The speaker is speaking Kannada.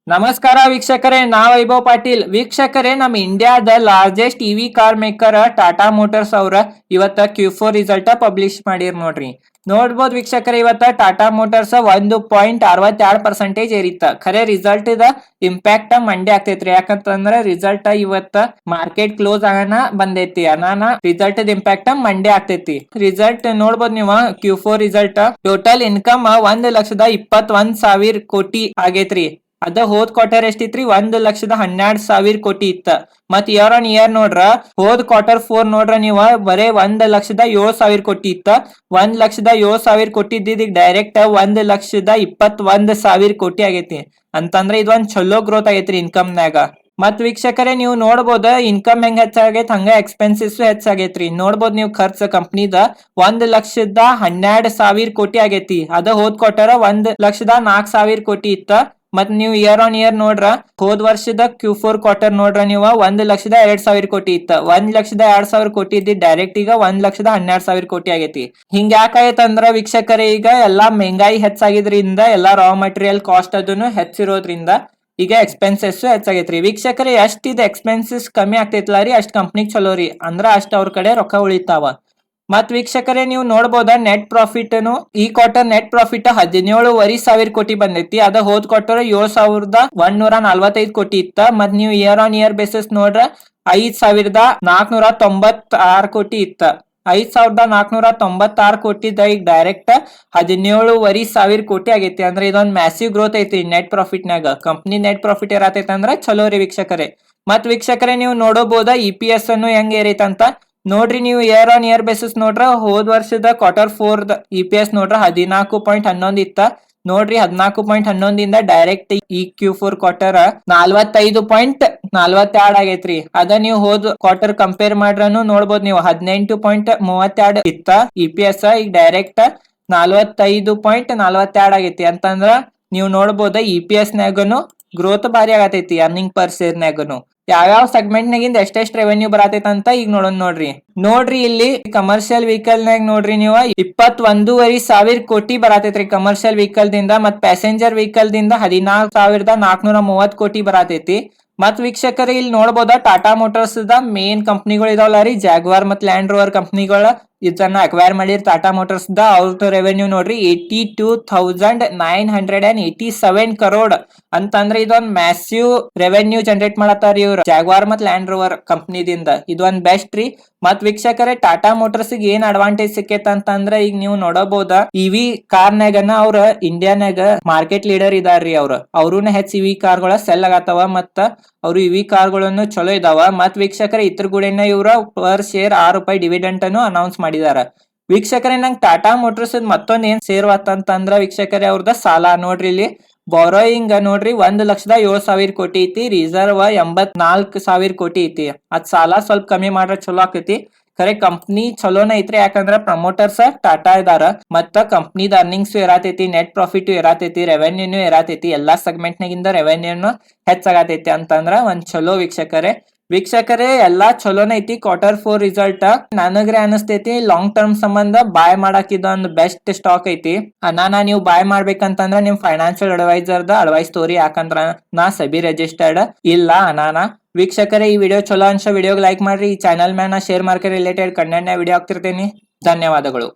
ನಮಸ್ಕಾರ ವೀಕ್ಷಕರೇ, ನಾ ವೈಭವ್ ಪಾಟೀಲ್. ವೀಕ್ಷಕರೇ, ನಮ್ಮ ಇಂಡಿಯಾದ largest EV car maker Tata motors ಅವ್ರ ಇವತ್ತ Q4 ರಿಸಲ್ಟ್ ಪಬ್ಲಿಷ್ ಮಾಡಿರ್ ನೋಡ್ರಿ. ನೋಡ್ಬೋದು ವೀಕ್ಷಕರೇ, ಇವತ್ತ ಟಾಟಾ ಮೋಟರ್ಸ್ 1.62% ಏರಿತ್ತ. ಖರೆ ರಿಸಲ್ಟ್ ದ ಇಂಪ್ಯಾಕ್ಟ್ ಮಂಡೆ ಆಗ್ತೈತ್ರಿ. ಯಾಕಂತಂದ್ರ ರಿಸಲ್ಟ್ ಇವತ್ತ ಮಾರ್ಕೆಟ್ ಕ್ಲೋಸ್ ಆಗನ ಬಂದೈತಿ. ಅನಾನ ರಿಸಲ್ಟ್ ಇಂಪ್ಯಾಕ್ಟ್ ಮಂಡೆ ಆಗ್ತೈತಿ. ರಿಸಲ್ಟ್ ನೋಡ್ಬೋದು ನೀವು. Q4 ರಿಸಲ್ಟ್ ಟೋಟಲ್ ಇನ್ಕಮ್ 1,21,000 ಕೋಟಿ ಆಗೈತ್ರಿ. ಅದ ಹೋದ್ ಕ್ವಾರ್ಟರ್ ಎಷ್ಟಿತ್ರಿ? 1,12,000 ಕೋಟಿ ಇತ್ತ. ಮತ್ ಇಯರ್ ಆನ್ ಇಯರ್ ನೋಡ್ರ, ಹೋದ್ Q4 ನೋಡ್ರ ನೀವ ಬರೇ 1,07,000 ಕೋಟಿ ಇತ್ತ. 1,07,000 ಕೋಟಿ ಇದ್ದಿದ್ ಡೈರೆಕ್ಟ್ 1,21,000 ಕೋಟಿ ಆಗೈತಿ. ಅಂತಂದ್ರ ಇದೊಂದ್ ಚಲೋ ಗ್ರೋತ್ ಆಗೈತ್ರಿ ಇನ್ಕಮ್ ನಾಗ. ಮತ್ ವೀಕ್ಷಕರೇ, ನೀವು ನೋಡ್ಬೋದ ಇನ್ಕಮ್ ಹೆಂಗ್ ಹೆಚ್ಚಾಗೈತ್ ಹಂಗ ಎಕ್ಸ್ಪೆನ್ಸಸ್ ಹೆಚ್ಚಾಗೈತ್ರಿ. ನೋಡ್ಬೋದು ನೀವು ಖರ್ಚು ಕಂಪ್ನಿದ 1,12,000 ಕೋಟಿ ಆಗೈತಿ. ಅದ ಹೋದ್ ಕ್ವಾರ್ಟರ್ 1,04,000 ಕೋಟಿ ಇತ್ತ. ಮತ್ ನೀವು ಇಯರ್ ಆನ್ ಇಯರ್ ನೋಡ್ರ, ಹೋದ್ ವರ್ಷದ Q4 ಕ್ವಾರ್ಟರ್ ನೋಡ್ರ ನೀವು 1,02,000 ಕೋಟಿ ಇತ್ತ. 1,02,000 ಕೋಟಿ ಇದ್ದಿದ್ ಡೈರೆಕ್ಟ್ ಈಗ 1,12,000 ಕೋಟಿ ಆಗೈತಿ. ಹಿಂಗ ಯಾಕಾಗೈತಂದ್ರ ವೀಕ್ಷಕರೇ, ಈಗ ಎಲ್ಲಾ ಮೆಹಂಗಾಯಿ ಹೆಚ್ಚಾಗಿದ್ರಿಂದ, ಎಲ್ಲಾ ರಾ ಮಟೀರಿಯಲ್ ಕಾಸ್ಟ್ ಅದನ್ನು ಹೆಚ್ಚಿರೋದ್ರಿಂದ ಈಗ ಎಕ್ಸ್ಪೆನ್ಸಸ್ ಹೆಚ್ಚಾಗೈತ್ರಿ. ವೀಕ್ಷಕರೇ, ಎಷ್ಟ್ ಇದು ಎಕ್ಸ್ಪೆನ್ಸಸ್ ಕಮ್ಮಿ ಆಗ್ತೈತ್ಲಾ ರೀ, ಅಷ್ಟ್ ಕಂಪ್ನಿಗ್ ಚಲೋ ರೀ. ಅಂದ್ರ ಅಷ್ಟ್ ಅವ್ರ ಕಡೆ ರೊಕ್ಕ ಉಳಿತಾವ. ಮತ್ ವೀಕ್ಷಕರೇ, ನೀವು ನೋಡ್ಬೋದ ನೆಟ್ ಪ್ರಾಫಿಟ್ ಈ ಕ್ವಾರ್ಟರ್ ನೆಟ್ ಪ್ರಾಫಿಟ್ 17,500 ಕೋಟಿ ಬಂದೈತಿ. ಅದ ಹೋದ್ ಕ್ವಾರ್ಟರ್ 7,145 ಕೋಟಿ ಇತ್ತ. ಮತ್ ನೀವು ಇಯರ್ ಆನ್ ಇಯರ್ ಬೇಸಿಸ್ ನೋಡ್ರ 5,496 ಕೋಟಿ ಇತ್ತ. 5,496 ಕೋಟಿದ ಈಗ ಡೈರೆಕ್ಟ್ 17,500 ಕೋಟಿ ಆಗೈತಿ. ಅಂದ್ರೆ ಇದೊಂದ್ ಮ್ಯಾಸಿವ್ ಗ್ರೋತ್ ಐತಿ ನೆಟ್ ಪ್ರಾಫಿಟ್ ನಾಗ. ಕಂಪ್ನಿ ನೆಟ್ ಪ್ರಾಫಿಟ್ ಏರಾತೈತಿ ಅಂದ್ರ ಚಲೋ ರೀ ವೀಕ್ಷಕರೇ. ಮತ್ ವೀಕ್ಷಕರೇ, ನೀವು ನೋಡಬಹುದ EPS ಅನ್ನು ಹೆಂಗ್ ಏರೈತಂತ ನೋಡ್ರಿ. ನೀವು ಇಯರ್ ಆನ್ ಇಯರ್ ಬೇಸಿಸ್ ನೋಡ್ರ, ಹೋದ್ ವರ್ಷದ Q4 EPS ನೋಡ್ರ 14.11 ಇತ್ತ. ನೋಡ್ರಿ 14.11 ಇಂದ ಡೈರೆಕ್ಟ್ ಈ Q4 ಕ್ವಾರ್ಟರ್ 45.42 ಆಗೈತ್ರಿ. ಅದ ನೀವು ಹೋದ್ ಕ್ವಾರ್ಟರ್ ಕಂಪೇರ್ ಮಾಡ್ರನು ನೋಡ್ಬೋದು ನೀವು 18.32 ಇತ್ತ EPS. ಈಗ ಡೈರೆಕ್ಟ್ 45.42 ಆಗೈತಿ. ಅಂತಂದ್ರ ನೀವು ನೋಡ್ಬೋದ EPS ನಾಗನು ಗ್ರೋತ್ ಭಾರಿ ಆಗತೈತಿ. ಅರ್ನಿಂಗ್ ಪರ್ ಶೇರ್ ನಾಗನು ಯಾವ್ಯಾವ ಸೆಗ್ಮೆಂಟ್ ನಾಗಿಂದ ಎಷ್ಟೆಷ್ಟು ರೆವೆನ್ಯೂ ಬರತೈತಿ ಅಂತ ಈಗ ನೋಡೋಣ ನೋಡ್ರಿ. ನೋಡ್ರಿ ಇಲ್ಲಿ ಕಮರ್ಷಿಯಲ್ ವೆಹಿಕಲ್ ನಾಗ ನೋಡ್ರಿ ನೀವು 21,500 ಕೋಟಿ ಬರತೈತ್ರಿ ಕಮರ್ಷಿಯಲ್ ವೆಹಿಕಲ್ ದಿಂದ. ಮತ್ ಪ್ಯಾಸೆಂಜರ್ ವೆಹಿಕಲ್ ದಿಂದ 14,430 ಕೋಟಿ ಬರತೈತಿ. ಮತ್ ವೀಕ್ಷಕರೇ, ಇಲ್ಲಿ ನೋಡಬಹುದ ಟಾಟಾ ಮೋಟರ್ಸ್ ದ ಮೇನ್ ಕಂಪ್ನಿಗಳು ಇದಾವಲ್ಲ ರೀ, ಜಾಗ್ವಾರ್ ಮತ್ ಲ್ಯಾಂಡ್ ರೋವರ್ ಕಂಪ್ನಿಗಳ ಇದನ್ನ ಅಕ್ವೈರ್ ಮಾಡಿರ್ ಟಾಟಾ ಮೋಟರ್ಸ್ ದ. ಅವ್ರದ್ದು ರೆವೆನ್ಯೂ ನೋಡ್ರಿ 82,987 ಕರೋಡ್ ಅಂತಂದ್ರೆ ಇದೊಂದ್ ಮ್ಯಾಸಿವ್ ರೆವೆನ್ಯೂ ಜನರೇಟ್ ಮಾಡತ್ತಾರ ಇವ್ರು ಜಾಗ್ವಾರ್ ಮತ್ ಲ್ಯಾಂಡ್ ರೋವರ್ ಕಂಪ್ನಿದಿಂದ. ಇದೊಂದ್ ಬೆಸ್ಟ್ ರೀ. ಮತ್ ವೀಕ್ಷಕರೇ, ಟಾಟಾ ಮೋಟರ್ಸ್ ಏನ್ ಅಡ್ವಾಂಟೇಜ್ ಸಿಕ್ಕೇತ ಅಂತಂದ್ರ ಈಗ ನೀವು ನೋಡಬಹುದ ಇವಿ ಕಾರ್ ನಾಗನ ಅವ್ರ ಇಂಡಿಯಾನಾಗ ಮಾರ್ಕೆಟ್ ಲೀಡರ್ ಇದಾರ್ರಿ. ಅವ್ರನ್ನ ಹೆಚ್ಚು ಇವಿ ಕಾರ್ಗಳ ಸೆಲ್ ಆಗತ್ತವ. ಮತ್ತ ಅವ್ರು ಇವಿ ಕಾರ್ಗಳನ್ನು ಚಲೋ ಇದಾವ. ಮತ್ ವೀಕ್ಷಕರೇ, ಇದ್ರ ಗುಡೇನ ಇವ್ರ ಪರ್ ಶೇರ್ ₹6 ಡಿವಿಡೆಂಟ್ ಅನ್ನು ಅನೌನ್ಸ್ ಮಾಡಿದಾರ. ವೀಕ್ಷಕರೇ, ನಂಗೆ ಟಾಟಾ ಮೋಟರ್ಸ್ ಮತ್ತೊಂದ್ ಏನ್ ಸೇರ್ವತ್ತಂತಂದ್ರ ವೀಕ್ಷಕರೇ, ಅವ್ರದ ಸಾಲ ನೋಡ್ರಿ. ಇಲ್ಲಿ ಬಾರೋಯಿಂಗ್ ನೋಡ್ರಿ 1,07,000 ಕೋಟಿ ಐತಿ. ರಿಸರ್ವ್ 84,000 ಕೋಟಿ ಐತಿ. ಅದ್ ಸಾಲ ಸ್ವಲ್ಪ ಕಮ್ಮಿ ಮಾಡ್ರ ಚಲೋ ಆಕೈತಿ. ಖರೆ ಕಂಪ್ನಿ ಚಲೋನ ಐತ್ರಿ. ಯಾಕಂದ್ರ ಪ್ರಮೋಟರ್ಸ್ ಟಾಟಾ ಇದಾರ. ಮತ್ತ ಕಂಪ್ನಿದ ಅರ್ನಿಂಗ್ಸ್ ಇರಾತೈತಿ, ನೆಟ್ ಪ್ರಾಫಿಟ್ ಇರಾತೈತಿ, ರೆವೆನ್ಯೂನು ಇರಾತೈತಿ. ಎಲ್ಲಾ ಸೆಗ್ಮೆಂಟ್ ನಾಗಿಂದ ರೆವೆನ್ಯೂನು ಹೆಚ್ಚಾಗತೈತಿ ಅಂತಂದ್ರ ಒಂದ್ ಚಲೋ ವೀಕ್ಷಕರೇ ಎಲ್ಲಾ ಚಲೋನ ಐತಿ. Q4 ರಿಸಲ್ಟ್ ನನಗ್ರೆ ಅನಸ್ತೈತಿ ಲಾಂಗ್ ಟರ್ಮ್ ಸಂಬಂಧ ಬಾಯ್ ಮಾಡಾಕ ಇದೊಂದು ಬೆಸ್ಟ್ ಸ್ಟಾಕ್ ಐತಿ. ನೀವು ಬಾಯ್ ಮಾಡ್ಬೇಕಂತಂದ್ರ ನಿಮ್ ಫೈನಾನ್ಷಿಯಲ್ ಅಡ್ವೈಸರ್ ದ ಅಡ್ವೈಸ್ ತೋರಿ. ಯಾಕಂದ್ರ ನಾ ಸೆಬಿ ರಿಜಿಸ್ಟರ್ಡ್ ಇಲ್ಲ ವೀಕ್ಷಕರೇ, ಈ ವಿಡಿಯೋ ಚಲೋ ಅನ್ಸ ವಿಡಿಯೋಗೆ ಲೈಕ್ ಮಾಡ್ರಿ. ಈ ಚಾನಲ್ ಮ್ಯಾನ ಶೇರ್ ಮಾರ್ಕೆಟ್ ರಿಲೇಟೆಡ್ ಕಂಟೆಂಟ್ ನ ವಿಡಿಯೋ ಹಾಕ್ತಿರ್ತೀನಿ. ಧನ್ಯವಾದಗಳು.